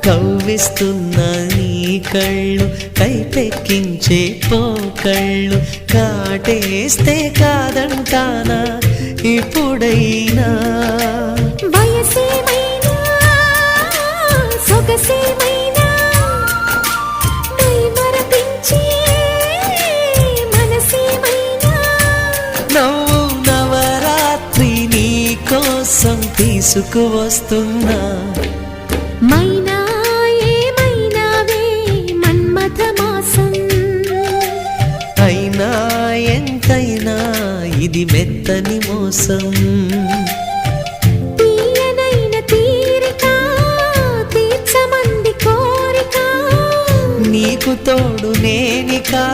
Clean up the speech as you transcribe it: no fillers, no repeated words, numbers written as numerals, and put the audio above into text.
కవ్విస్తున్న నీ కళ్ళు కైపెక్కించే పోకళ్ళు కాటేస్తే కాదంటానా ఇప్పుడైనా వయసేమైనా సొగసేమైనా మరపించే మనసేమైనా నవ్వు నవరాత్రి నీ కోసం తీసుకువస్తున్నా మైనా ఏమైనావే మన్మథ మాసం అయినా ఎంతైనా ఇది మెత్తని మోసం తీయనైన తీరిక తీర్చమంది కోరిక నీకు తోడు నేనికా